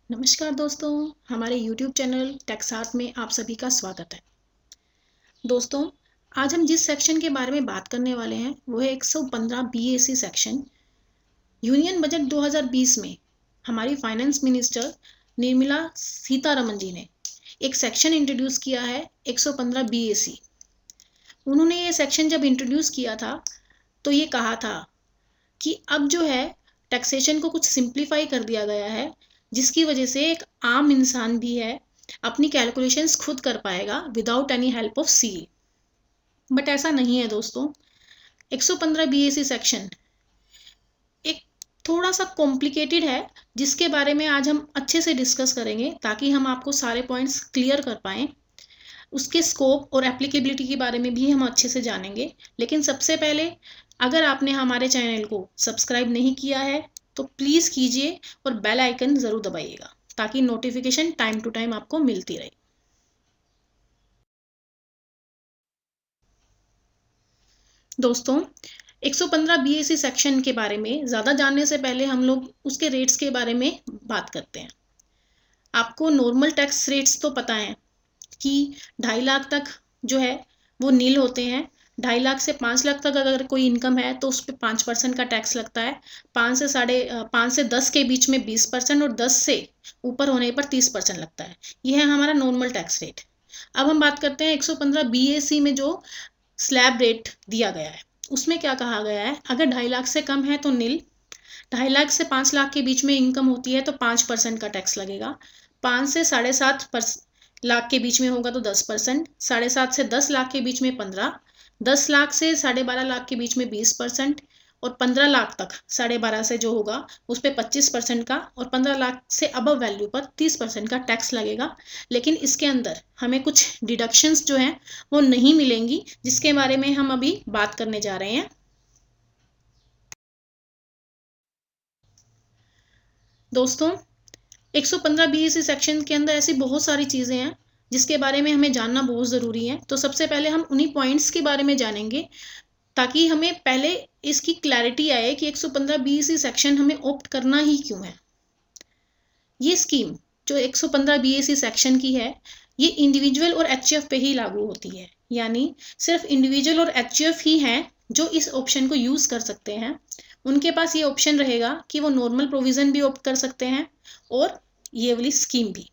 नमस्कार दोस्तों, हमारे YouTube चैनल टेक्सास में आप सभी का स्वागत है। दोस्तों, आज हम जिस सेक्शन के बारे में बात करने वाले हैं वो है 115 BAC सेक्शन। यूनियन बजट 2020 में हमारी फाइनेंस मिनिस्टर निर्मला सीतारमन जी ने एक सेक्शन इंट्रोड्यूस किया है 115 BAC। उन्होंने ये सेक्शन जब इंट्रोड्यूस किया था तो ये कहा था कि अब जो है टैक्सेशन को कुछ सिंप्लीफाई कर दिया गया है, जिसकी वजह से एक आम इंसान भी है अपनी कैलकुलेशंस खुद कर पाएगा without any help of CA. But ऐसा नहीं है दोस्तों। 115 BAC सेक्शन एक थोड़ा सा कॉम्प्लिकेटेड है, जिसके बारे में आज हम अच्छे से डिस्कस करेंगे ताकि हम आपको सारे पॉइंट्स क्लियर कर पाएँ। उसके स्कोप और एप्लीकेबिलिटी के बारे में भी हम अच्छे से जानेंगे। लेकिन सबसे पहले, अगर आपने हमारे चैनल को सब्सक्राइब नहीं किया है तो प्लीज़ कीजिए और बेल आइकन ज़रूर दबाइएगा ताकि नोटिफिकेशन टाइम टू टाइम आपको मिलती रहे। दोस्तों, 115 BAC सेक्शन के बारे में ज़्यादा जानने से पहले हम लोग उसके रेट्स के बारे में बात करते हैं। आपको नॉर्मल टैक्स रेट्स तो पता है कि 2.5 लाख तक जो है वो नील होते हैं। 2.5 लाख से 5 लाख तक अगर कोई इनकम है तो उस पर 5% का टैक्स लगता है। 5 से 10 के बीच में 20% और 10 से ऊपर होने पर 30% लगता है। यह है हमारा नॉर्मल टैक्स रेट। अब हम बात करते हैं 115 BAC में जो स्लैब रेट दिया गया है उसमें क्या कहा गया है। अगर 2.5 लाख से कम है तो नील, 2.5 लाख से 5 लाख के बीच में इनकम होती है तो 5% का टैक्स लगेगा। 5 से 7.5 लाख के बीच में होगा तो 10%, 7.5 से 10 लाख के बीच में 15%, 10 लाख से 12.5 लाख के बीच में 20% और 15 लाख तक 12.5 से जो होगा उस पर 25% का और 15 लाख से अबव वैल्यू पर 30% का टैक्स लगेगा। लेकिन इसके अंदर हमें कुछ डिडक्शंस जो हैं वो नहीं मिलेंगी, जिसके बारे में हम अभी बात करने जा रहे हैं। दोस्तों, 115 BAC सेक्शन के अंदर ऐसी बहुत सारी चीज़ें हैं जिसके बारे में हमें जानना बहुत ज़रूरी है। तो सबसे पहले हम उन्हीं पॉइंट्स के बारे में जानेंगे ताकि हमें पहले इसकी क्लैरिटी आए कि 115 BAC सेक्शन हमें ऑप्ट करना ही क्यों है। ये स्कीम जो 115 BAC सेक्शन की है ये इंडिविजुअल और HF पे ही लागू होती है, यानी सिर्फ इंडिविजुअल और HF ही हैं जो इस ऑप्शन को यूज़ कर सकते हैं। उनके पास ये ऑप्शन रहेगा कि वो नॉर्मल प्रोविज़न भी ऑप्ट कर सकते हैं और ये वाली स्कीम भी।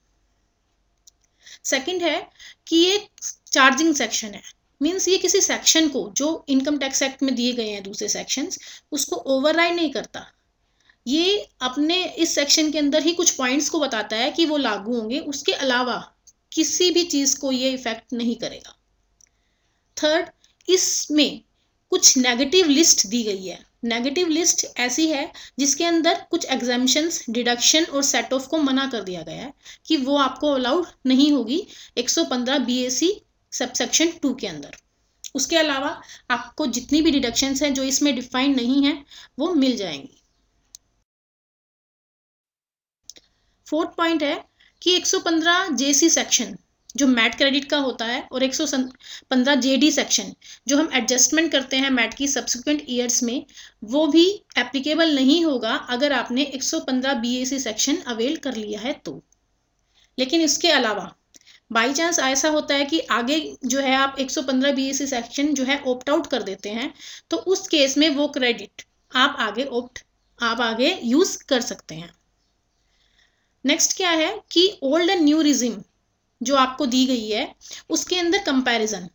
सेकंड है कि ये चार्जिंग सेक्शन है, मीन्स ये किसी सेक्शन को जो इनकम टैक्स एक्ट में दिए गए हैं दूसरे सेक्शंस उसको ओवरराइड नहीं करता। ये अपने इस सेक्शन के अंदर ही कुछ पॉइंट्स को बताता है कि वो लागू होंगे, उसके अलावा किसी भी चीज़ को ये इफेक्ट नहीं करेगा। थर्ड, इसमें कुछ नेगेटिव लिस्ट दी गई है। नेगेटिव लिस्ट ऐसी है जिसके अंदर कुछ एग्जाम्पशंस, डिडक्शन और सेट ऑफ को मना कर दिया गया है कि वो आपको अलाउड नहीं होगी 115 BAC सबसेक्शन 2 के अंदर। उसके अलावा आपको जितनी भी डिडक्शंस हैं जो इसमें डिफाइंड नहीं है वो मिल जाएंगी। फोर्थ पॉइंट है कि 115 JC सेक्शन जो मैट क्रेडिट का होता है और 115 JD सेक्शन जो हम एडजस्टमेंट करते हैं मैट की सब्सिक्वेंट ईयर्स में, वो भी एप्लीकेबल नहीं होगा अगर आपने 115 BAC सेक्शन अवेल कर लिया है तो। लेकिन इसके अलावा बाई चांस ऐसा होता है कि आगे जो है आप 115 BAC सेक्शन जो है ऑप्ट आउट कर देते हैं तो उस केस में वो क्रेडिट आप आगे यूज कर सकते हैं। नेक्स्ट क्या है कि ओल्ड एंड न्यू रिजिम जो आपको दी गई है उसके अंदर कंपैरिजन।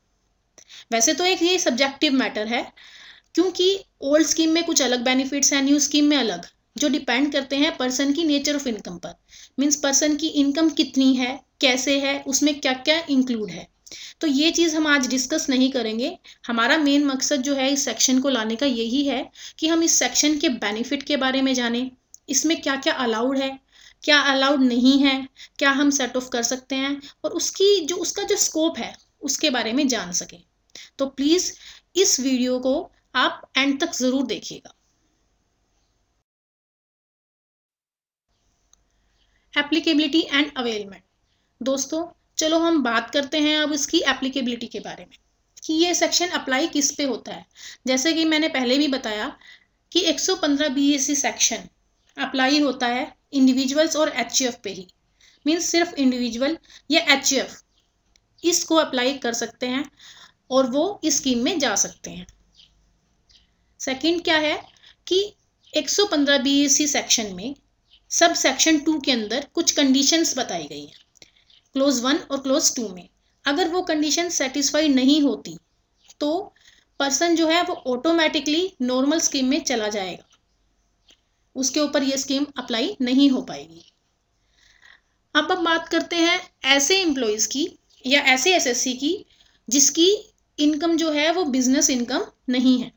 वैसे तो एक ये सब्जेक्टिव मैटर है क्योंकि ओल्ड स्कीम में कुछ अलग बेनिफिट्स हैं, न्यू स्कीम में अलग, जो डिपेंड करते हैं पर्सन की नेचर ऑफ इनकम पर। मीन्स पर्सन की इनकम कितनी है, कैसे है, उसमें क्या क्या इंक्लूड है। तो ये चीज़ हम आज डिस्कस नहीं करेंगे। हमारा मेन मकसद जो है इस सेक्शन को लाने का यही है कि हम इस सेक्शन के बेनिफिट के बारे में जानें, इसमें क्या क्या अलाउड है, क्या अलाउड नहीं है, क्या हम सेट ऑफ कर सकते हैं और उसका जो स्कोप है उसके बारे में जान सकें। तो प्लीज़ इस वीडियो को आप एंड तक ज़रूर देखिएगा। Applicability and availment. दोस्तों, चलो हम बात करते हैं अब इसकी एप्लीकेबिलिटी के बारे में कि ये सेक्शन अप्लाई किस पे होता है। जैसे कि मैंने पहले भी बताया कि 115 BAC सेक्शन अप्लाई होता है इंडिविजुअल्स और एचयूएफ पे ही, मीन्स सिर्फ इंडिविजुअल या एचयूएफ इसको अप्लाई कर सकते हैं और वो इस स्कीम में जा सकते हैं। सेकंड क्या है कि 115 बीएसी सेक्शन में सब सेक्शन 2 के अंदर कुछ कंडीशंस बताई गई हैं, क्लोज 1 और क्लोज 2 में। अगर वो कंडीशन सेटिस्फाई नहीं होती तो पर्सन जो है वो ऑटोमेटिकली नॉर्मल स्कीम में चला जाएगा, उसके ऊपर ये स्कीम अप्लाई नहीं हो पाएगी। अब हम बात करते हैं ऐसे एम्प्लॉयज की या ऐसे एसएससी की जिसकी इनकम जो है वो बिजनेस इनकम नहीं है।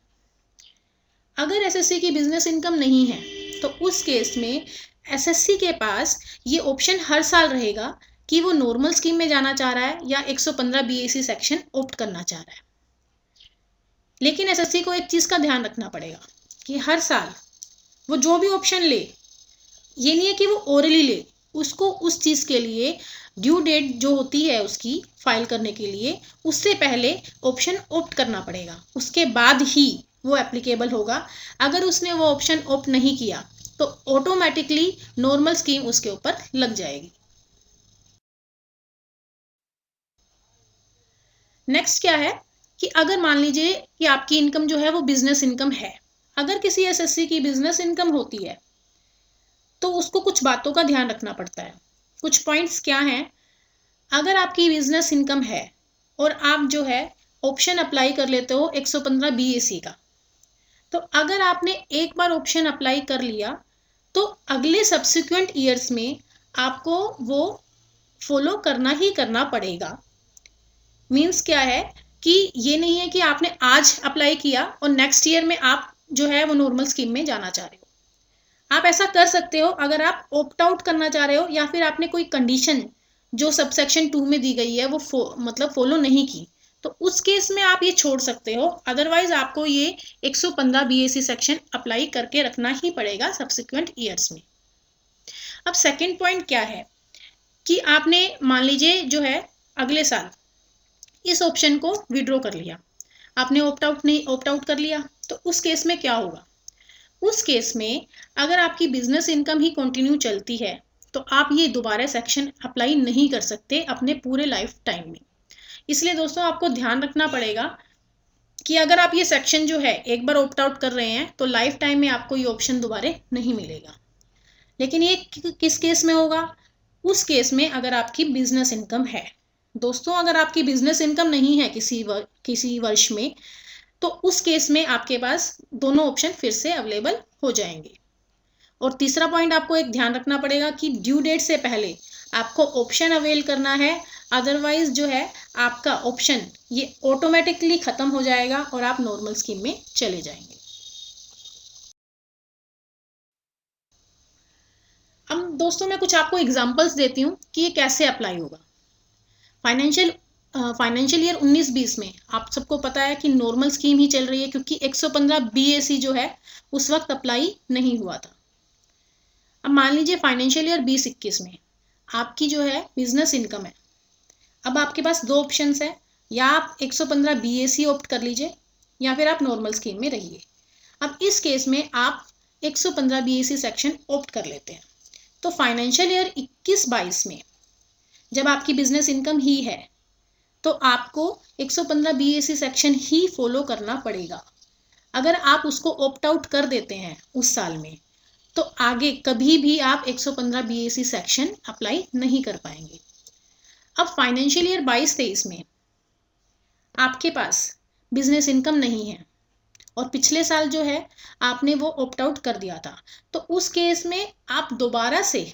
अगर एसएससी की बिजनेस इनकम नहीं है तो उस केस में एसएससी के पास ये ऑप्शन हर साल रहेगा कि वो नॉर्मल स्कीम में जाना चाह रहा है या 115 बीएसी सेक्शन ऑप्ट करना चाह रहा है। लेकिन एसएससी को एक चीज़ का ध्यान रखना पड़ेगा कि हर साल वो जो भी ऑप्शन ले, ये नहीं है कि वो ओरली ले, उसको उस चीज़ के लिए ड्यू डेट जो होती है उसकी फाइल करने के लिए, उससे पहले ऑप्शन ऑप्ट करना पड़ेगा, उसके बाद ही वो एप्लीकेबल होगा। अगर उसने वो ऑप्शन ऑप्ट नहीं किया तो ऑटोमेटिकली नॉर्मल स्कीम उसके ऊपर लग जाएगी। नेक्स्ट क्या है कि अगर मान लीजिए कि आपकी इनकम जो है वो बिजनेस इनकम है, अगर किसी एसएससी की बिजनेस इनकम होती है तो उसको कुछ बातों का ध्यान रखना पड़ता है। कुछ पॉइंट्स क्या हैं, अगर आपकी बिजनेस इनकम है और आप जो है ऑप्शन अप्लाई कर लेते हो 115 बीएसी का, तो अगर आपने एक बार ऑप्शन अप्लाई कर लिया तो अगले सब्सिक्वेंट ईयर्स में आपको वो फॉलो करना ही करना पड़ेगा। मीन्स क्या है कि ये नहीं है कि आपने आज अप्लाई किया और नेक्स्ट ईयर में आप जो है वो नॉर्मल स्कीम में जाना चाह रहे हो। आप ऐसा कर सकते हो अगर आप ऑप्ट आउट करना चाह रहे हो या फिर आपने कोई कंडीशन जो सबसेक्शन 2 में दी गई है वो मतलब फॉलो नहीं की, तो उस केस में आप ये छोड़ सकते हो। अदरवाइज आपको ये 115 बीएसी सेक्शन अप्लाई करके रखना ही पड़ेगा सब्सिक्वेंट ईयर्स में। अब सेकंड पॉइंट क्या है कि आपने मान लीजिए जो है अगले साल इस ऑप्शन को विड्रॉ कर लिया, आपने ऑप्ट आउट कर लिया, तो उस केस में क्या होगा? उस केस में अगर आपकी बिजनेस इनकम ही कंटिन्यू चलती है तो आप ये दोबारा सेक्शन अप्लाई नहीं कर सकते अपने पूरे लाइफ टाइम में। इसलिए दोस्तों आपको ध्यान रखना पड़ेगा कि अगर आप ये सेक्शन जो है एक बार ऑप्ट आउट कर रहे हैं तो लाइफ टाइम में आपको ये ऑप्शन दोबारा नहीं मिलेगा। लेकिन ये किस केस में होगा? उस केस में अगर आपकी बिजनेस इनकम है। दोस्तों अगर आपकी बिजनेस इनकम नहीं है किसी वर्ष में तो उस केस में आपके पास दोनों ऑप्शन फिर से अवेलेबल हो जाएंगे। और तीसरा पॉइंट आपको एक ध्यान रखना पड़ेगा कि ड्यू डेट से पहले आपको ऑप्शन अवेल करना है, अदरवाइज जो है आपका ऑप्शन ये ऑटोमेटिकली खत्म हो जाएगा और आप नॉर्मल स्कीम में चले जाएंगे। अब दोस्तों मैं कुछ आपको एग्जांपल्स देती हूँ कि ये कैसे अप्लाई होगा। फाइनेंशियल ईयर 19-20 में आप सबको पता है कि नॉर्मल स्कीम ही चल रही है क्योंकि 115 बीएसी जो है उस वक्त अप्लाई नहीं हुआ था। अब मान लीजिए फाइनेंशियल ईयर 20-21 में आपकी जो है बिजनेस इनकम है। अब आपके पास दो ऑप्शंस है, या आप 115 बीएसी ऑप्ट कर लीजिए या फिर आप नॉर्मल स्कीम में रहिए। अब इस केस में आप 115 बीएसी सेक्शन ऑप्ट कर लेते हैं तो फाइनेंशियल ईयर 21-22 में जब आपकी बिजनेस इनकम ही है तो आपको 115 बीएसी सेक्शन ही फॉलो करना पड़ेगा। अगर आप उसको ऑप्ट आउट कर देते हैं उस साल में तो आगे कभी भी आप 115 बीएसी सेक्शन अप्लाई नहीं कर पाएंगे। अब फाइनेंशियल ईयर 22-23 में आपके पास बिजनेस इनकम नहीं है और पिछले साल जो है आपने वो ऑप्ट आउट कर दिया था, तो उस केस में आप दोबारा से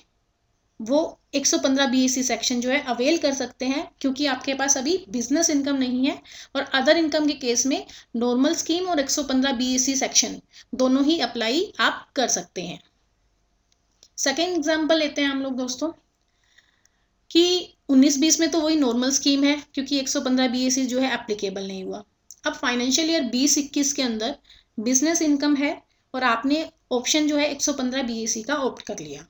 वो 115 बीएसी सेक्शन जो है अवेल कर सकते हैं क्योंकि आपके पास अभी बिजनेस इनकम नहीं है। और अदर इनकम के केस में नॉर्मल स्कीम और 115 बीएसी सेक्शन दोनों ही अप्लाई आप कर सकते हैं। सेकेंड एग्जाम्पल लेते हैं हम लोग दोस्तों कि 19-20 में तो वही नॉर्मल स्कीम है क्योंकि 115 बीएसी जो है एप्लीकेबल नहीं हुआ। अब फाइनेंशियल ईयर 20-21 के अंदर बिजनेस इनकम है और आपने ऑप्शन जो है 115 बीएसी का ऑप्ट कर लिया,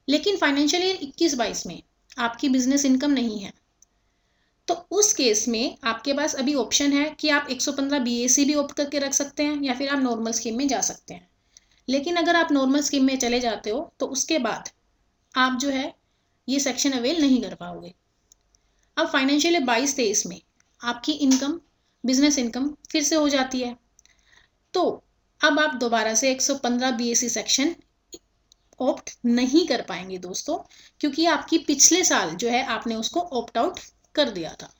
लेकिन फाइनेंशियल ईयर 21-22 में आपकी बिजनेस इनकम नहीं है, तो उस केस में आपके पास अभी ऑप्शन है कि आप 115 बीएसी भी ऑप्ट करके रख सकते हैं या फिर आप नॉर्मल स्कीम में जा सकते हैं। लेकिन अगर आप नॉर्मल स्कीम में चले जाते हो तो उसके बाद आप जो है ये सेक्शन अवेल नहीं कर पाओगे। अब फाइनेंशियल 22-23 में आपकी इनकम, बिजनेस इनकम फिर से हो जाती है, तो अब आप दोबारा से 115 बीएससी सेक्शन ऑप्ट नहीं कर पाएंगे दोस्तों, क्योंकि आपकी पिछले साल जो है आपने उसको ऑप्ट आउट कर दिया था।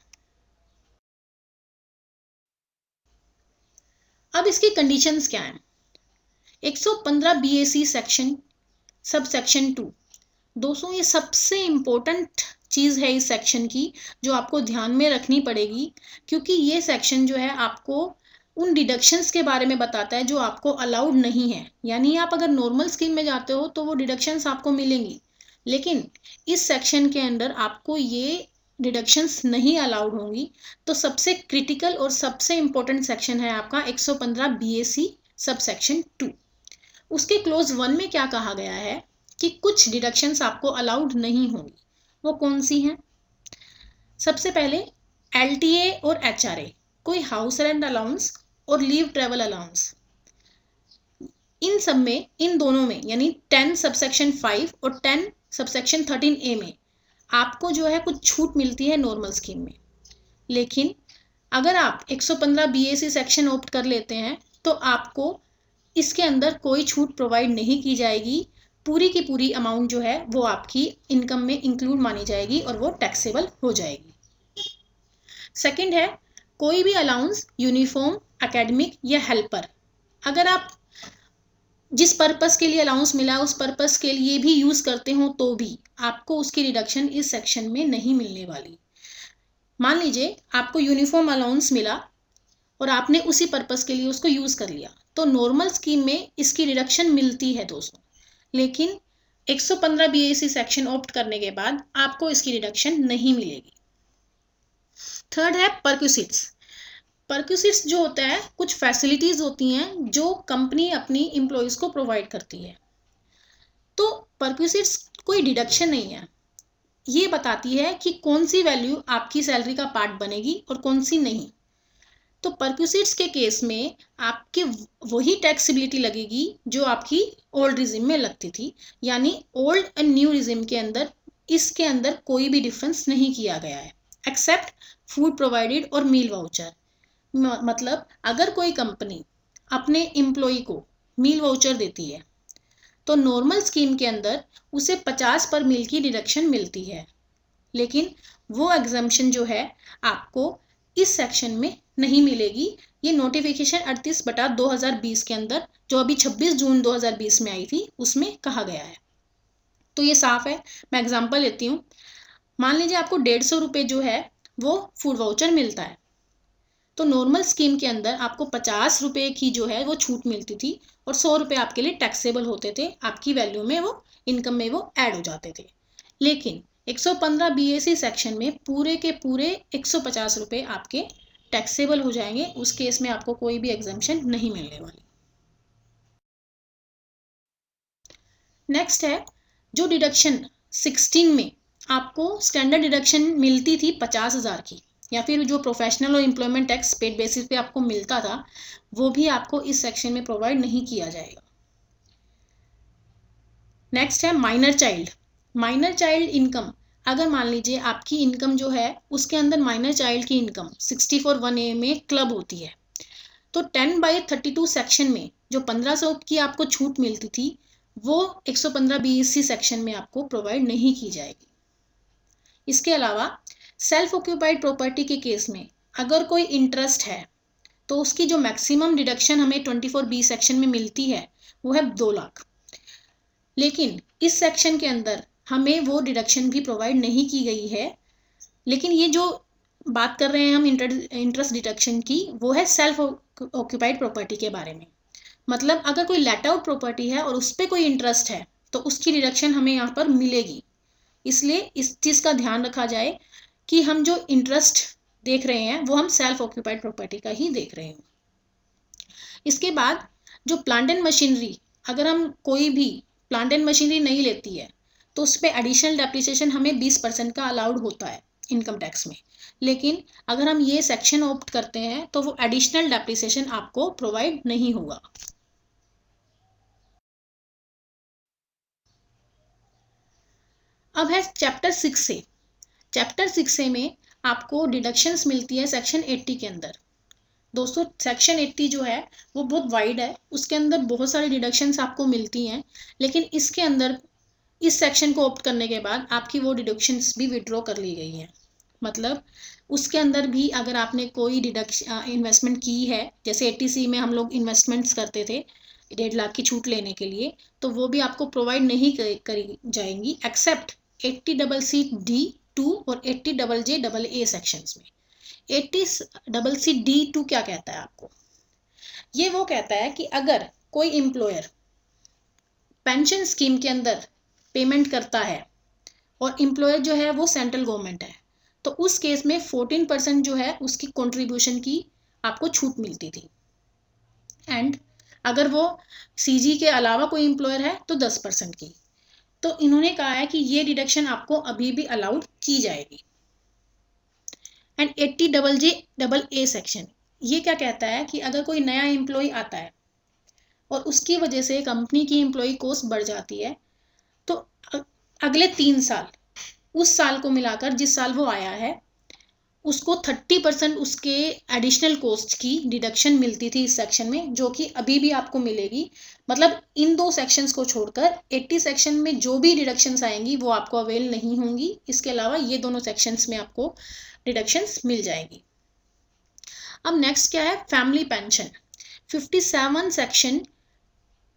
अब इसकी कंडीशंस क्या हैं? 115 बीएससी सेक्शन सब सेक्शन 2, दोस्तों ये सबसे इम्पोर्टेंट चीज़ है इस सेक्शन की, जो आपको ध्यान में रखनी पड़ेगी, क्योंकि ये सेक्शन जो है आपको उन डिडक्शंस के बारे में बताता है जो आपको अलाउड नहीं है। यानी आप अगर नॉर्मल स्कीम में जाते हो तो वो डिडक्शंस आपको मिलेंगी, लेकिन इस सेक्शन के अंदर आपको ये डिडक्शंस नहीं अलाउड होंगी। तो सबसे क्रिटिकल और सबसे इम्पोर्टेंट सेक्शन है आपका 115 बीएससी सब सेक्शन 2। उसके क्लोज 1 में क्या कहा गया है कि कुछ डिडक्शंस आपको अलाउड नहीं होंगी। वो कौन सी हैं? सबसे पहले एलटीए और एचआरए, कोई हाउस रेंट अलाउंस और लीव ट्रेवल अलाउंस, इन सब में, इन दोनों में यानी 10 सबसेक्शन 5 और 10 सबसेक्शन 13A में आपको जो है कुछ छूट मिलती है नॉर्मल स्कीम में। लेकिन अगर आप 115 बीएससी सेक्शन ऑप्ट कर लेते हैं तो आपको इसके अंदर कोई छूट प्रोवाइड नहीं की जाएगी। पूरी की पूरी अमाउंट जो है वो आपकी इनकम में इंक्लूड मानी जाएगी और वो टैक्सेबल हो जाएगी। सेकंड है कोई भी अलाउंस, यूनिफॉर्म, एकेडमिक या हेल्पर, अगर आप जिस पर्पस के लिए अलाउंस मिला उस पर्पस के लिए भी यूज करते हो तो भी आपको उसकी रिडक्शन इस सेक्शन में नहीं मिलने वाली। मान लीजिए आपको यूनिफॉर्म अलाउंस मिला और आपने उसी पर्पस के लिए उसको यूज कर लिया, तो नॉर्मल स्कीम में इसकी रिडक्शन मिलती है दोस्तों, लेकिन 115 बीएससी सेक्शन ऑप्ट करने के बाद आपको इसकी रिडक्शन नहीं मिलेगी। थर्ड है परक्यूसिट्स। परक्यूसिट्स जो होता है कुछ फैसिलिटीज होती हैं जो कंपनी अपनी एम्प्लॉयज को प्रोवाइड करती है। तो परक्यूसिट्स कोई डिडक्शन नहीं है, ये बताती है कि कौन सी वैल्यू आपकी सैलरी का पार्ट बनेगी और कौन सी नहीं। तो परक्यूसिट्स के केस में आपके वही टैक्सेबिलिटी लगेगी जो आपकी ओल्ड रिजिम में लगती थी, यानी ओल्ड एंड न्यू रिजिम के अंदर इसके अंदर कोई भी डिफरेंस नहीं किया गया है एक्सेप्ट फूड प्रोवाइडेड और मील वाउचर। मतलब अगर कोई कंपनी अपने एम्प्लॉय को मील वाउचर देती है तो नॉर्मल स्कीम के अंदर उसे 50 पर मील की डिडक्शन मिलती है, लेकिन वो एग्जम्पशन जो है आपको इस सेक्शन में नहीं मिलेगी। ये नोटिफिकेशन 38/2020 के अंदर जो अभी 26 जून 2020 में आई थी उसमें कहा गया है। तो ये साफ है। मैं एग्जांपल लेती हूँ। मान लीजिए आपको 150 रुपये जो है वो फूड वाउचर मिलता है, तो नॉर्मल स्कीम के अंदर आपको 50 रुपये की जो है वो छूट मिलती थी और 100 रुपये आपके लिए टैक्सेबल होते थे, आपकी वैल्यू में वो इनकम में वो ऐड हो जाते थे। लेकिन 115 बीएससी सेक्शन में पूरे के पूरे 150 रुपये आपके टैक्सेबल हो जाएंगे। उस केस में आपको कोई भी एग्जम्पशन नहीं मिलने वाली। नेक्स्ट है जो डिडक्शन 16 में आपको स्टैंडर्ड डिडक्शन मिलती थी 50,000 की, या फिर जो प्रोफेशनल और एम्प्लॉयमेंट टैक्स पेड बेसिस पे आपको मिलता था वो भी आपको इस सेक्शन में प्रोवाइड नहीं किया जाएगा। नेक्स्ट है minor child. Minor child income, अगर मान लीजिए आपकी इनकम जो है उसके अंदर माइनर चाइल्ड की इनकम 64(1)(a) में क्लब होती है, तो 10/32 सेक्शन में जो 1500 की आपको छूट मिलती थी वो 115 बीएससी सेक्शन में आपको प्रोवाइड नहीं की जाएगी। इसके अलावा सेल्फ ऑक्यूपाइड प्रॉपर्टी के केस में अगर कोई इंटरेस्ट है तो उसकी जो मैक्सिमम डिडक्शन हमें 24B सेक्शन में मिलती है वो है 2 लाख, लेकिन इस सेक्शन के अंदर हमें वो डिडक्शन भी प्रोवाइड नहीं की गई है। लेकिन ये जो बात कर रहे हैं हम इंटरेस्ट डिडक्शन की, वो है सेल्फ ऑक्यूपाइड प्रॉपर्टी के बारे में। मतलब अगर कोई लेट आउट प्रॉपर्टी है और उस पर कोई इंटरेस्ट है तो उसकी डिडक्शन हमें यहाँ पर मिलेगी। इसलिए इस चीज़ का ध्यान रखा जाए कि हम जो इंटरेस्ट देख रहे हैं वो हम सेल्फ ऑक्यूपाइड प्रॉपर्टी का ही देख रहे हैं। इसके बाद जो प्लांट एंड मशीनरी, अगर हम कोई भी प्लांट एंड मशीनरी नहीं लेती है तो उस पर एडिशनल डेप्रिसिएशन हमें 20% का अलाउड होता है इनकम टैक्स में, लेकिन अगर हम ये सेक्शन ऑप्ट करते हैं तो वो एडिशनल डेप्रिसिएशन आपको प्रोवाइड नहीं होगा। अब है चैप्टर 6 से। चैप्टर 6 से में आपको डिडक्शंस मिलती है सेक्शन 80 के अंदर। दोस्तों सेक्शन 80 जो है वो बहुत वाइड है, उसके अंदर बहुत सारी डिडक्शंस आपको मिलती हैं, लेकिन इसके अंदर इस सेक्शन को ऑप्ट करने के बाद आपकी वो डिडक्शंस भी विड्रॉ कर ली गई हैं। मतलब उसके अंदर भी अगर आपने कोई इन्वेस्टमेंट की है, जैसे 80C में हम लोग इन्वेस्टमेंट्स करते थे 1.5 लाख की छूट लेने के लिए, तो वो भी आपको प्रोवाइड नहीं करी जाएंगी एक्सेप्ट 80CC-D2 और 80JJAA सेक्शंस में। 80CC-D2 क्या कहता है आपको? ये वो कहता है कि अगर कोई एम्प्लॉयर पेंशन स्कीम के अंदर पेमेंट करता है और एम्प्लॉयर जो है वो सेंट्रल गवर्नमेंट है, तो उस केस में 14% जो है उसकी कंट्रीब्यूशन की आपको छूट मिलती थी। एंड अगर वो सीजी के अलावा कोई एम्प्लॉयर है तो 10% की। तो इन्होंने कहा है कि ये डिडक्शन आपको अभी भी अलाउड की जाएगी। एंड 80JJAA सेक्शन ये क्या कहता है कि अगर कोई नया एम्प्लॉय आता है और उसकी वजह से कंपनी की एम्प्लॉय कॉस्ट बढ़ जाती है, तो अगले 3 साल उस साल को मिलाकर जिस साल वो आया है उसको 30% उसके एडिशनल कॉस्ट की डिडक्शन मिलती थी इस सेक्शन में, जो कि अभी भी आपको मिलेगी। मतलब इन 2 सेक्शंस को छोड़कर 80 सेक्शन में जो भी डिडक्शंस आएंगी वो आपको अवेल नहीं होंगी। इसके अलावा ये दोनों सेक्शंस में आपको डिडक्शंस मिल जाएगी। अब नेक्स्ट क्या है? Family pension. 57 सेक्शन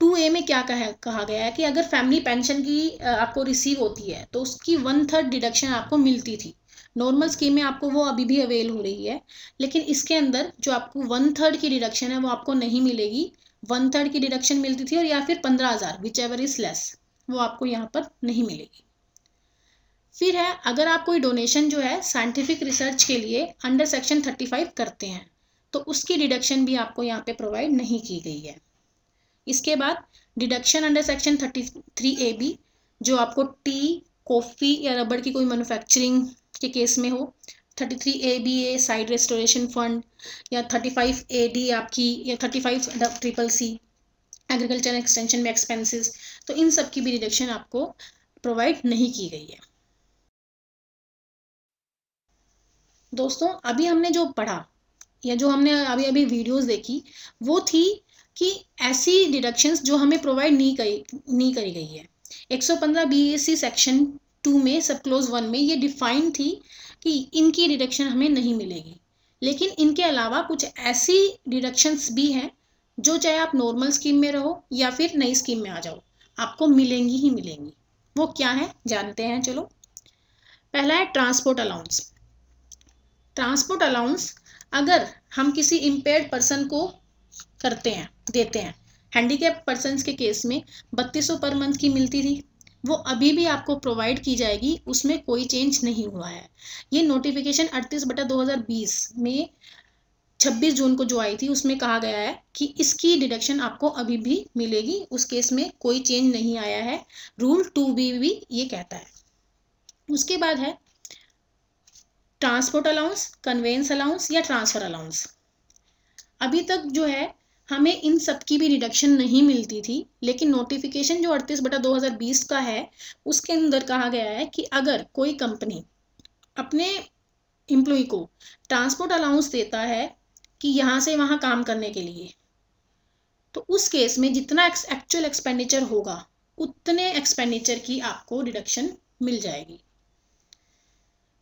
2A में क्या कहा गया है कि अगर फैमिली पेंशन की आपको रिसीव होती है तो उसकी 1/3 डिडक्शन आपको मिलती थी। नॉर्मल स्कीम में आपको वो अभी भी अवेल हो रही है, लेकिन इसके अंदर जो आपको 1/3 की डिडक्शन है वो आपको नहीं मिलेगी। 1/3 की डिडक्शन मिलती थी और या फिर 15,000 विच एवर इज लेस, वो आपको यहाँ पर नहीं मिलेगी। फिर है अगर आप कोई डोनेशन जो है साइंटिफिक रिसर्च के लिए अंडर सेक्शन 35 करते हैं तो उसकी डिडक्शन भी आपको यहाँ पे प्रोवाइड नहीं की गई है। इसके बाद डिडक्शन अंडर सेक्शन 33AB जो आपको टी, कॉफ़ी या रबड़ की कोई मैन्युफैक्चरिंग के केस में हो, 33ABA साइड रेस्टोरेशन फंड, या 35AD आपकी, या 35CCC एग्रीकल्चर एक्सटेंशन में एक्सपेंसेस, तो इन सब की भी डिडक्शन आपको प्रोवाइड नहीं की गई है। दोस्तों अभी हमने जो पढ़ा या जो हमने अभी अभी वीडियोस देखी वो थी कि ऐसी डिडक्शंस जो हमें प्रोवाइड नहीं करी गई है। 115 BAC सेक्शन 2 में सब क्लोज 1 में ये डिफाइन थी कि इनकी डिडक्शन हमें नहीं मिलेगी, लेकिन इनके अलावा कुछ ऐसी डिडक्शंस भी हैं जो चाहे आप नॉर्मल स्कीम में रहो या फिर नई स्कीम में आ जाओ आपको मिलेंगी ही मिलेंगी। वो क्या है जानते हैं, चलो। पहला है ट्रांसपोर्ट अलाउंस। ट्रांसपोर्ट अलाउंस अगर हम किसी इम्पेयर्ड पर्सन को देते हैं, हैंडीकैप पर्सन्स के केस में 3200 पर मंथ की मिलती थी, वो अभी भी आपको प्रोवाइड की जाएगी, उसमें कोई चेंज नहीं हुआ है। ये नोटिफिकेशन 38/2020 में 26 जून को जो आई थी उसमें कहा गया है कि इसकी डिडक्शन आपको अभी भी मिलेगी, उस केस में कोई चेंज नहीं आया है। रूल 2B भी ये कहता है। उसके बाद है ट्रांसपोर्ट अलाउंस, कन्वेंस अलाउंस या ट्रांसफर अलाउंस। अभी तक जो है हमें इन सब की भी रिडक्शन नहीं मिलती थी, लेकिन नोटिफिकेशन जो 38/2020 का है उसके अंदर कहा गया है कि अगर कोई कंपनी अपने एम्प्लॉय को ट्रांसपोर्ट अलाउंस देता है कि यहाँ से वहाँ काम करने के लिए, तो उस केस में जितना एक्चुअल एक्सपेंडिचर होगा उतने एक्सपेंडिचर की आपको डिडक्शन मिल जाएगी।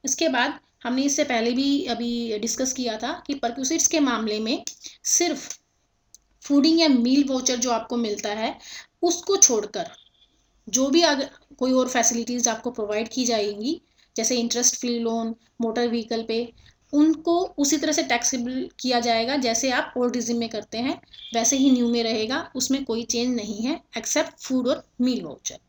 इसके बाद हमने इससे पहले भी अभी डिस्कस किया था कि परक्यूसिट्स के मामले में सिर्फ फूडिंग या मील वाउचर जो आपको मिलता है उसको छोड़कर जो भी अगर कोई और फैसिलिटीज़ आपको प्रोवाइड की जाएंगी, जैसे interest free loan motor vehicle पे, उनको उसी तरह से टैक्सेबल किया जाएगा जैसे आप ओल्ड रिजिम में करते हैं, वैसे ही न्यू में रहेगा, उसमें कोई चेंज नहीं है एक्सेप्ट फूड और मील वाउचर।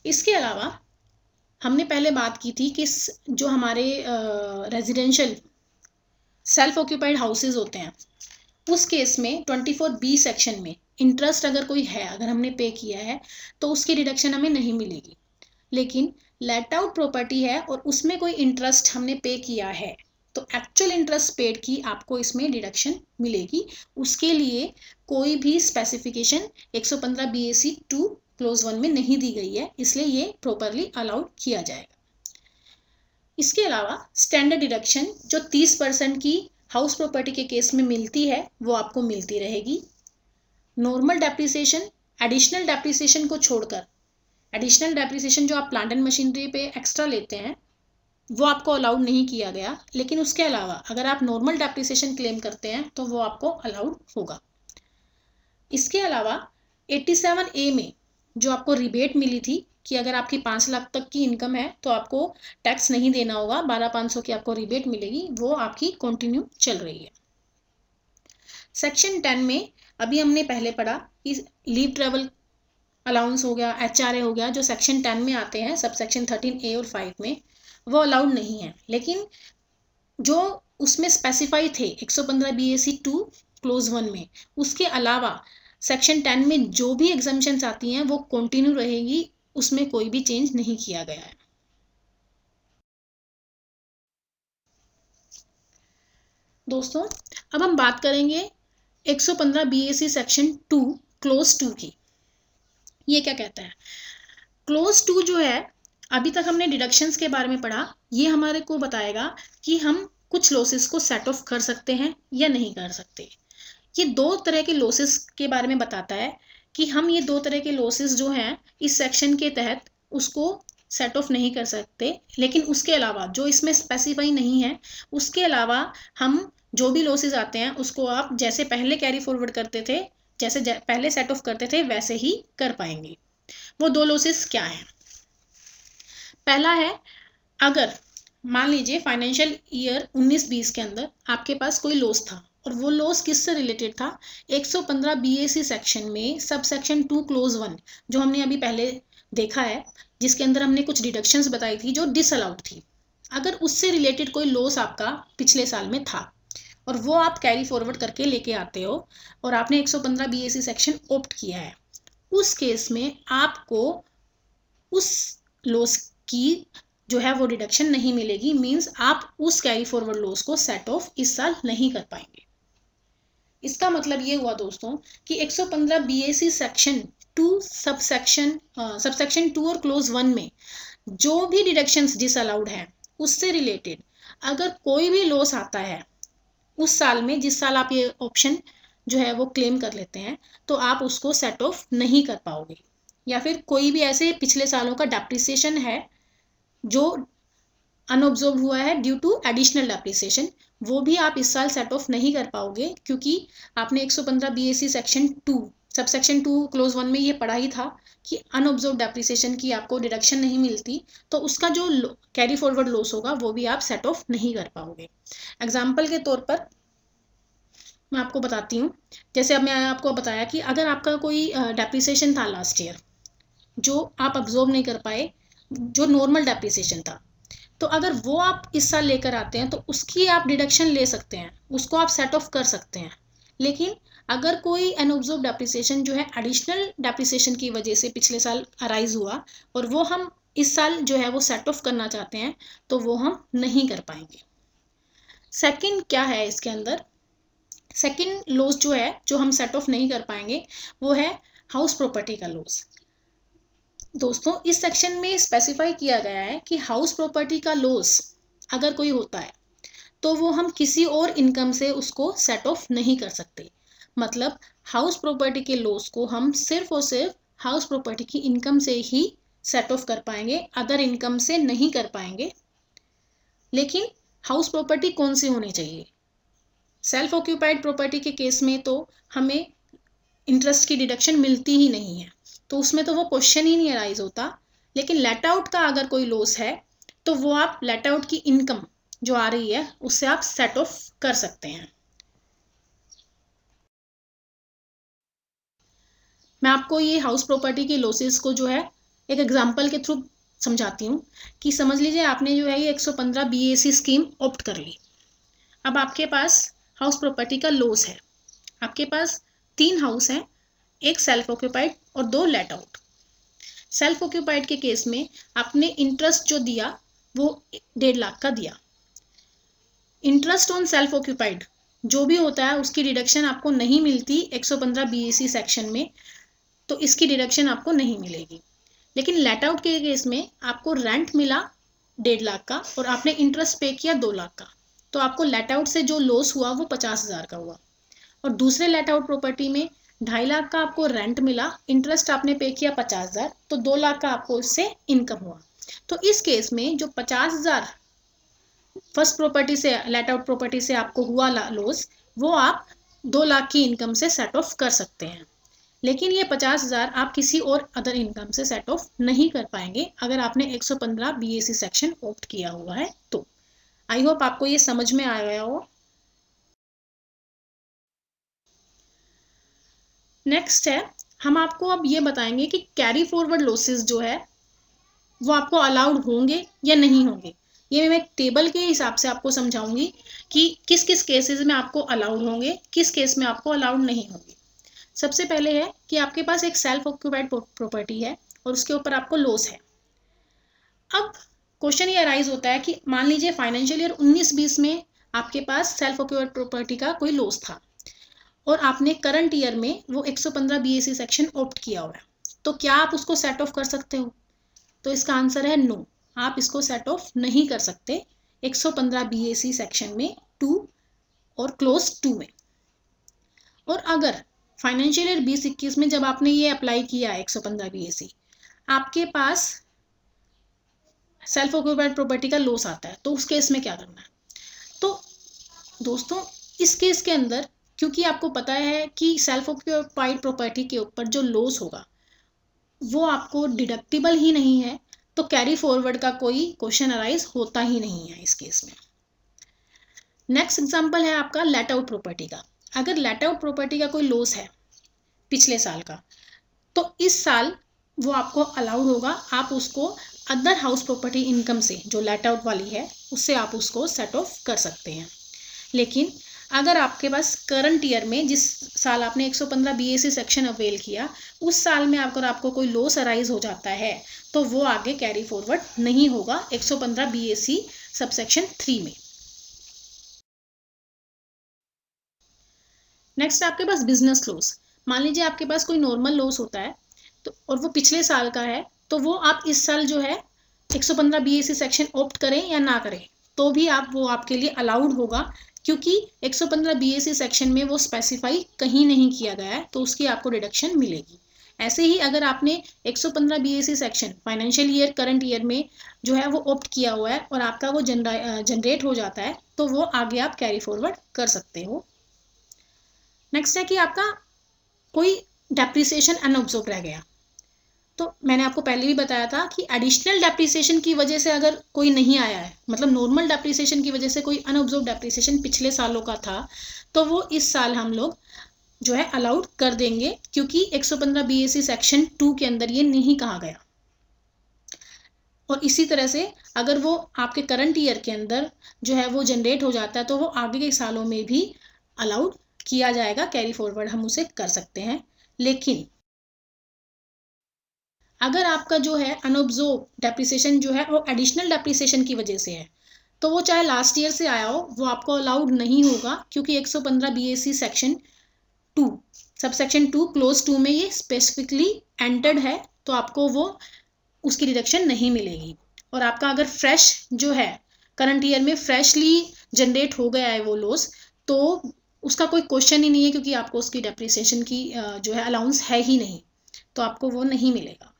इसके अलावा हमने पहले बात की थी कि जो हमारे रेजिडेंशियल सेल्फ ऑक्यूपाइड हाउसेज होते हैं उस केस में 24B सेक्शन में इंटरेस्ट अगर कोई है, अगर हमने पे किया है तो उसकी डिडक्शन हमें नहीं मिलेगी। लेकिन लेट आउट प्रॉपर्टी है और उसमें कोई इंटरेस्ट हमने पे किया है तो एक्चुअल इंटरेस्ट पेड की आपको इसमें डिडक्शन मिलेगी। उसके लिए कोई भी स्पेसिफिकेशन 115 BAC 2 क्लोज 1 में नहीं दी गई है, इसलिए ये प्रॉपरली अलाउड किया जाएगा। इसके अलावा स्टैंडर्ड डिडक्शन जो 30% की हाउस प्रॉपर्टी के केस में मिलती है वो आपको मिलती रहेगी। नॉर्मल डेप्रिसिएशन, एडिशनल डेप्रिसिएशन को छोड़कर, एडिशनल डेप्रिसिएशन जो आप प्लांट एंड मशीनरी पे एक्स्ट्रा लेते हैं वो आपको अलाउड नहीं किया गया, लेकिन उसके अलावा अगर आप नॉर्मल डेप्रिसिएशन क्लेम करते हैं तो वो आपको अलाउड होगा। इसके अलावा 87A में जो आपको रिबेट मिली थी कि अगर आपकी 5 लाख तक की इनकम है तो आपको टैक्स नहीं देना होगा, 12,500 की आपको रिबेट मिलेगी, वो आपकी कंटिन्यू चल रही है। सेक्शन 10 में अभी हमने पहले पढ़ा कि लीव ट्रेवल अलाउंस हो गया, HRA हो गया, जो सेक्शन 10 में आते हैं, सब सेक्शन 13A और 5 में, वो अलाउड नहीं है। लेकिन जो उसमें स्पेसिफाई थे 115 BAC 2 क्लोज 1 में, उसके अलावा सेक्शन 10 में जो भी एग्जम्पशंस आती हैं वो कंटिन्यू रहेगी, उसमें कोई भी चेंज नहीं किया गया है। दोस्तों अब हम बात करेंगे 115 BAC सेक्शन 2 क्लोज 2 की। ये क्या कहता है? क्लोज 2 जो है, अभी तक हमने डिडक्शंस के बारे में पढ़ा, ये हमारे को बताएगा कि हम कुछ लॉसेस को सेट ऑफ कर सकते हैं या नहीं कर सकते। ये 2 तरह के लॉसेस के बारे में बताता है कि हम ये 2 तरह के लॉसेस जो हैं इस सेक्शन के तहत उसको सेट ऑफ नहीं कर सकते, लेकिन उसके अलावा जो इसमें स्पेसिफाई नहीं है, उसके अलावा हम जो भी लॉसेस आते हैं उसको आप जैसे पहले कैरी फॉरवर्ड करते थे, जैसे पहले सेट ऑफ करते थे वैसे ही कर पाएंगे। वो 2 लॉसेस क्या हैं? पहला है, अगर मान लीजिए फाइनेंशियल ईयर 19-20 के अंदर आपके पास कोई लॉस था और वो लॉस किससे रिलेटेड था? 115 BAC सेक्शन में सब सेक्शन 2 क्लोज 1 जो हमने अभी पहले देखा है, जिसके अंदर हमने कुछ डिडक्शंस बताई थी जो डिसअलाउड थी। अगर उससे रिलेटेड कोई लॉस आपका पिछले साल में था और वो आप कैरी फॉरवर्ड करके लेके आते हो और आपने 115 BAC सेक्शन ऑप्ट किया है, उस केस में आपको उस लॉस की जो है वो डिडक्शन नहीं मिलेगी। मींस आप उस कैरी फॉरवर्ड लॉस को सेट ऑफ इस साल नहीं कर पाएंगे। इसका मतलब ये हुआ दोस्तों कि 115 BAC सेक्शन 2 सबसेक्शन 2 और क्लोज 1 में जो भी डिडक्शंस डिसअलाउड है उससे रिलेटेड अगर कोई भी लॉस आता है उस साल में, जिस साल आप ये ऑप्शन जो है वो क्लेम कर लेते हैं, तो आप उसको सेट ऑफ नहीं कर पाओगे। या फिर कोई भी ऐसे पिछले सालों का डेप्रिसिएशन है जो अनऑब्जर्व हुआ है ड्यू टू एडिशनल डेप्रिसिएशन, वो भी आप इस साल सेट ऑफ नहीं कर पाओगे, क्योंकि आपने 115 BAC सेक्शन 2 सबसेक्शन 2 क्लोज 1 में ये पढ़ा ही था कि अनऑब्जर्व डेप्रिसिएशन की आपको डिडक्शन नहीं मिलती, तो उसका जो कैरी फॉरवर्ड लॉस होगा वो भी आप सेट ऑफ नहीं कर पाओगे। एग्जाम्पल के तौर पर मैं आपको बताती हूँ, जैसे अब मैं आपको बताया कि अगर आपका कोई डेप्रिसिएशन था लास्ट ईयर जो आप अब्जॉर्व नहीं कर पाए, जो नॉर्मल डेप्रिसिएशन था, तो अगर वो आप इस साल लेकर आते हैं तो उसकी आप डिडक्शन ले सकते हैं, उसको आप सेट ऑफ कर सकते हैं। लेकिन अगर कोई अनऑब्जर्व डेप्रिसिएशन जो है एडिशनल डेप्रिसिएशन की वजह से पिछले साल अराइज हुआ और वो हम इस साल जो है वो सेट ऑफ करना चाहते हैं, तो वो हम नहीं कर पाएंगे। सेकंड क्या है इसके अंदर? सेकंड लॉस जो है जो हम सेट ऑफ नहीं कर पाएंगे वो है हाउस प्रॉपर्टी का लॉस। दोस्तों इस सेक्शन में स्पेसिफाई किया गया है कि हाउस प्रॉपर्टी का लॉस अगर कोई होता है तो वो हम किसी और इनकम से उसको सेट ऑफ नहीं कर सकते। मतलब हाउस प्रॉपर्टी के लॉस को हम सिर्फ और सिर्फ हाउस प्रॉपर्टी की इनकम से ही सेट ऑफ कर पाएंगे, अदर इनकम से नहीं कर पाएंगे। लेकिन हाउस प्रॉपर्टी कौन सी होनी चाहिए? सेल्फ ऑक्यूपाइड प्रॉपर्टी के केस में तो हमें इंटरेस्ट की डिडक्शन मिलती ही नहीं है, तो उसमें तो वो क्वेश्चन ही नहीं अराइज होता। लेकिन लेट आउट का अगर कोई लॉस है तो वो आप लेट आउट की इनकम जो आ रही है उससे आप सेट ऑफ कर सकते हैं। मैं आपको ये हाउस प्रॉपर्टी के लॉसेस को जो है एक एग्जांपल के थ्रू समझाती हूँ कि समझ लीजिए आपने जो है ये 115 BAC स्कीम ऑप्ट कर ली। अब आपके पास हाउस प्रॉपर्टी का लॉस है, आपके पास 3 हाउस हैं, एक सेल्फ ऑक्यूपाइड और 2 लेट आउट। सेल्फ ऑक्यूपाइड के केस में आपने इंटरेस्ट जो दिया वो 1.5 लाख का दिया। इंटरेस्ट ऑन सेल्फ ऑक्यूपाइड जो भी होता है उसकी डिडक्शन आपको नहीं मिलती 115 बीएसी सेक्शन में, तो इसकी डिडक्शन आपको नहीं मिलेगी। लेकिन लेट आउट के केस में आपको रेंट मिला 1.5 लाख का और आपने इंटरेस्ट पे किया 2 लाख का, तो आपको लेट आउट से जो लॉस हुआ वो 50,000 का हुआ। और दूसरे लेट आउट प्रॉपर्टी में 2.5 लाख का आपको रेंट मिला, इंटरेस्ट आपने पे किया 50,000, तो 2 लाख का आपको इससे इनकम हुआ। तो इस केस में जो 50,000 फर्स्ट प्रॉपर्टी से लेट आउट प्रॉपर्टी से आपको हुआ लॉस, वो आप 2 लाख की इनकम से सेट ऑफ कर सकते हैं। लेकिन ये 50,000 आप किसी और अदर इनकम से सेट ऑफ नहीं कर पाएंगे अगर आपने 115 बीएसी सेक्शन ऑप्ट किया हुआ है तो। आई होप आपको ये समझ में आ गया हो। नेक्स्ट है, हम आपको अब ये बताएंगे कि कैरी फॉरवर्ड लॉसेस जो है वो आपको अलाउड होंगे या नहीं होंगे। ये मैं एक टेबल के हिसाब से आपको समझाऊंगी कि किस किस केसेस में आपको अलाउड होंगे, किस केस में आपको अलाउड नहीं होंगे। सबसे पहले है कि आपके पास एक सेल्फ ऑक्यूपाइड प्रॉपर्टी है और उसके ऊपर आपको लॉस है। अब क्वेश्चन ये अराइज होता है कि मान लीजिए फाइनेंशियल ईयर 19-20 में आपके पास सेल्फ ऑक्यूपाइड प्रॉपर्टी का कोई लॉस था और आपने करंट ईयर में वो 115 बीएसी सेक्शन ऑप्ट किया हुआ है, तो क्या आप उसको सेट ऑफ कर सकते हो? तो इसका आंसर है नो, आप इसको सेट ऑफ नहीं कर सकते 115 बीएसी सेक्शन में 2 और क्लोज 2 में। और अगर फाइनेंशियल ईयर 20-21 में जब आपने ये अप्लाई किया 115 बीएसी, आपके पास सेल्फ ऑक्यूपाइड प्रॉपर्टी का लॉस आता है, तो उस केस में क्या करना है? तो दोस्तों इस केस के अंदर क्योंकि आपको पता है कि सेल्फ ऑक्यूपाइड प्रॉपर्टी के ऊपर जो लॉस होगा वो आपको डिडक्टिबल ही नहीं है, तो कैरी फॉरवर्ड का कोई क्वेश्चन अराइज होता ही नहीं है इस केस में। नेक्स्ट एग्जांपल है आपका लेट आउट प्रॉपर्टी का। अगर लेट आउट प्रॉपर्टी का कोई लॉस है पिछले साल का, तो इस साल वो आपको अलाउड होगा, आप उसको अदर हाउस प्रॉपर्टी इनकम से जो लेट आउट वाली है उससे आप उसको सेट ऑफ कर सकते हैं। लेकिन अगर आपके पास करंट ईयर में जिस साल आपने 115 बीएसी सेक्शन अवेल किया उस साल में अगर आपको कोई लॉस अराइज हो जाता है तो वो आगे कैरी फॉरवर्ड नहीं होगा 115 बीएसी सबसेक्शन 3 में। नेक्स्ट आपके पास बिजनेस लॉस। मान लीजिए आपके पास कोई नॉर्मल लॉस होता है तो और वो पिछले साल का है, तो वो आप इस साल जो है 115 बीएसी सेक्शन ऑप्ट करें या ना करें तो भी आप वो आपके लिए अलाउड होगा, क्योंकि 115 बीएसी सेक्शन में वो स्पेसिफाई कहीं नहीं किया गया है, तो उसकी आपको डिडक्शन मिलेगी। ऐसे ही अगर आपने 115 BAC section financial year current year में जो है वो ऑप्ट किया हुआ है और आपका वो जनरेट हो जाता है, तो वो आगे आप कैरी फॉरवर्ड कर सकते हो। नेक्स्ट है कि आपका कोई डेप्रिसिएशन अनऑब्जर्व रह गया। तो मैंने आपको पहले भी बताया था कि एडिशनल डेप्रिसिएशन की वजह से अगर कोई नहीं आया है, मतलब नॉर्मल डेप्रिसिएशन की वजह से कोई अनऑब्जर्व डेप्रिसिएशन पिछले सालों का था, तो वो इस साल हम लोग जो है अलाउड कर देंगे, क्योंकि 115 बीएसी सेक्शन 2 के अंदर ये नहीं कहा गया। और इसी तरह से अगर वो आपके करंट ईयर के अंदर जो है वो जनरेट हो जाता है तो वो आगे के सालों में भी अलाउड किया जाएगा, कैरी फॉरवर्ड हम उसे कर सकते हैं। लेकिन अगर आपका जो है अनऑब्जर्व डेप्रिसिएशन जो है वो एडिशनल डेप्रिसिएशन की वजह से है, तो वो चाहे लास्ट ईयर से आया हो वो आपको अलाउड नहीं होगा, क्योंकि 115 बीएसी सेक्शन 2 सबसेक्शन 2 क्लोज 2 में ये स्पेसिफिकली एंटर्ड है, तो आपको वो उसकी डिडक्शन नहीं मिलेगी। और आपका अगर फ्रेश जो है करंट ईयर में फ्रेशली जनरेट हो गया है वो लॉस, तो उसका कोई क्वेश्चन ही नहीं है, क्योंकि आपको उसकी डेप्रिसिएशन की जो है अलाउंस है ही नहीं, तो आपको वो नहीं मिलेगा।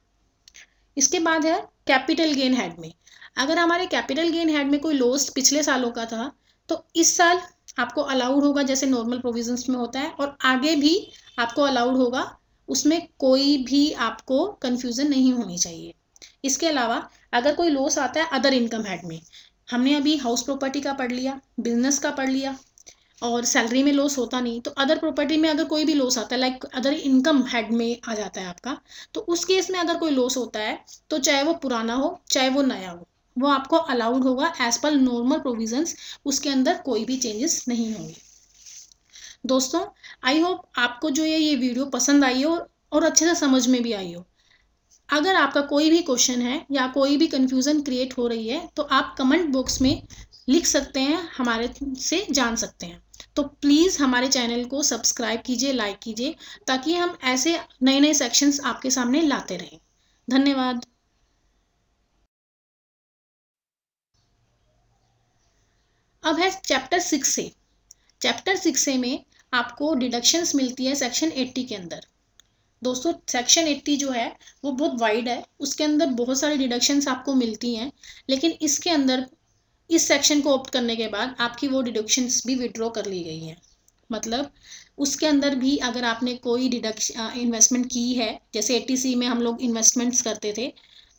इसके बाद है कैपिटल गेन हेड में। अगर हमारे कैपिटल गेन हेड में कोई लॉस पिछले सालों का था, तो इस साल आपको अलाउड होगा जैसे नॉर्मल प्रोविजंस में होता है, और आगे भी आपको अलाउड होगा, उसमें कोई भी आपको कंफ्यूजन नहीं होनी चाहिए। इसके अलावा अगर कोई लॉस आता है अदर इनकम हेड में, हमने अभी हाउस प्रॉपर्टी का पढ़ लिया, बिजनेस का पढ़ लिया, और सैलरी में लॉस होता नहीं, तो अदर प्रॉपर्टी में अगर कोई भी लॉस आता है लाइक अदर इनकम हेड में आ जाता है आपका, तो उस केस में अगर कोई लॉस होता है तो चाहे वो पुराना हो चाहे वो नया हो, वो आपको अलाउड होगा एज पर नॉर्मल प्रोविजंस, उसके अंदर कोई भी चेंजेस नहीं होंगे। दोस्तों आई होप आपको जो ये वीडियो पसंद आई हो और अच्छे से समझ में भी आई हो। अगर आपका कोई भी क्वेश्चन है या कोई भी कंफ्यूजन क्रिएट हो रही है तो आप कमेंट बॉक्स में लिख सकते हैं, हमारे से जान सकते हैं। तो प्लीज़ हमारे चैनल को सब्सक्राइब कीजिए, लाइक कीजिए, ताकि हम ऐसे नए नए सेक्शंस आपके सामने लाते रहें। धन्यवाद। अब है चैप्टर 6 से। चैप्टर 6 से में आपको डिडक्शंस मिलती है सेक्शन 80 के अंदर। दोस्तों सेक्शन 80 जो है वो बहुत वाइड है, उसके अंदर बहुत सारी डिडक्शंस आपको मिलती हैं, लेकिन इसके अंदर इस सेक्शन को ऑप्ट करने के बाद आपकी वो डिडक्शंस भी विड्रॉ कर ली गई हैं। मतलब उसके अंदर भी अगर आपने कोई इन्वेस्टमेंट की है, जैसे 80C में हम लोग इन्वेस्टमेंट्स करते थे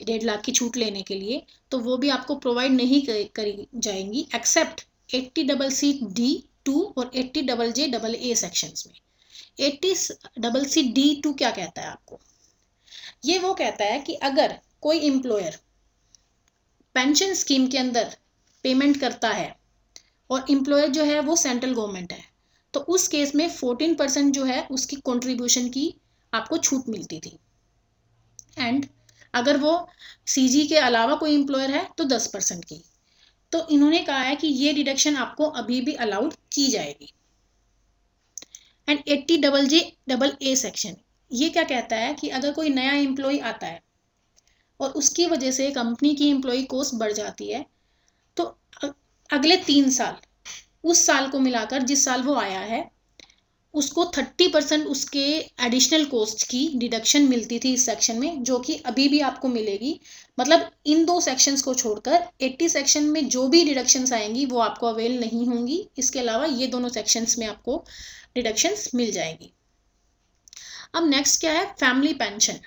1.5 लाख की छूट लेने के लिए, तो वो भी आपको प्रोवाइड नहीं करी जाएंगी एक्सेप्ट 80CC-D2 और 80JJA सेक्शंस में। 80CC-D2 क्या कहता है आपको? ये वो कहता है कि अगर कोई एम्प्लॉयर पेंशन स्कीम के अंदर पेमेंट करता है और एम्प्लॉयर जो है वो सेंट्रल गवर्नमेंट है, तो उस केस में 14% जो है उसकी कंट्रीब्यूशन की आपको छूट मिलती थी। एंड अगर वो सीजी के अलावा कोई एम्प्लॉयर है तो 10% की। तो इन्होंने कहा है कि ये डिडक्शन आपको अभी भी अलाउड की जाएगी। एंड 80JJA सेक्शन ये क्या कहता है कि अगर कोई नया एम्प्लॉय आता है और उसकी वजह से कंपनी की एम्प्लॉय कॉस्ट बढ़ जाती है, तो अगले 3 साल उस साल को मिलाकर जिस साल वो आया है उसको 30% उसके एडिशनल कॉस्ट की डिडक्शन मिलती थी इस सेक्शन में, जो कि अभी भी आपको मिलेगी। मतलब इन 2 सेक्शंस को छोड़कर 80 सेक्शन में जो भी डिडक्शंस आएंगी वो आपको अवेल नहीं होंगी। इसके अलावा ये दोनों सेक्शंस में आपको डिडक्शंस मिल जाएगी। अब नेक्स्ट क्या है? Family pension.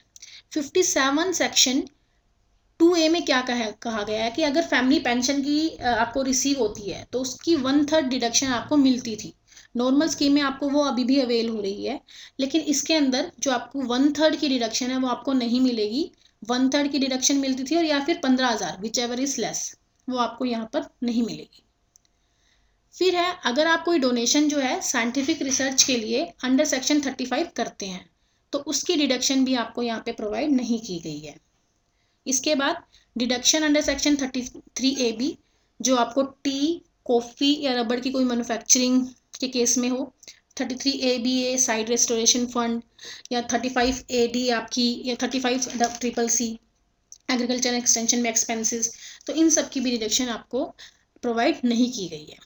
57 सेक्शन 2A में क्या कहा गया है कि अगर फैमिली पेंशन की आपको रिसीव होती है तो उसकी 1/3 डिडक्शन आपको मिलती थी। नॉर्मल स्कीम में आपको वो अभी भी अवेल हो रही है, लेकिन इसके अंदर जो आपको 1/3 की डिडक्शन है वो आपको नहीं मिलेगी। 1/3 की डिडक्शन मिलती थी और या फिर 15,000 विच एवर इज लेस, वो आपको यहाँ पर नहीं मिलेगी। फिर है अगर आप कोई डोनेशन जो है साइंटिफिक रिसर्च के लिए अंडर सेक्शन 35 करते हैं तो उसकी डिडक्शन भी आपको यहाँ पे प्रोवाइड नहीं की गई है। इसके बाद डिडक्शन अंडर सेक्शन 33AB जो आपको टी, कॉफ़ी या रबड़ की कोई मैन्युफैक्चरिंग के केस में हो, 33ABA साइड रेस्टोरेशन फंड, या 35AD आपकी, या 35CCC एग्रीकल्चर एक्सटेंशन में एक्सपेंसेस, तो इन सब की भी डिडक्शन आपको प्रोवाइड नहीं की गई है।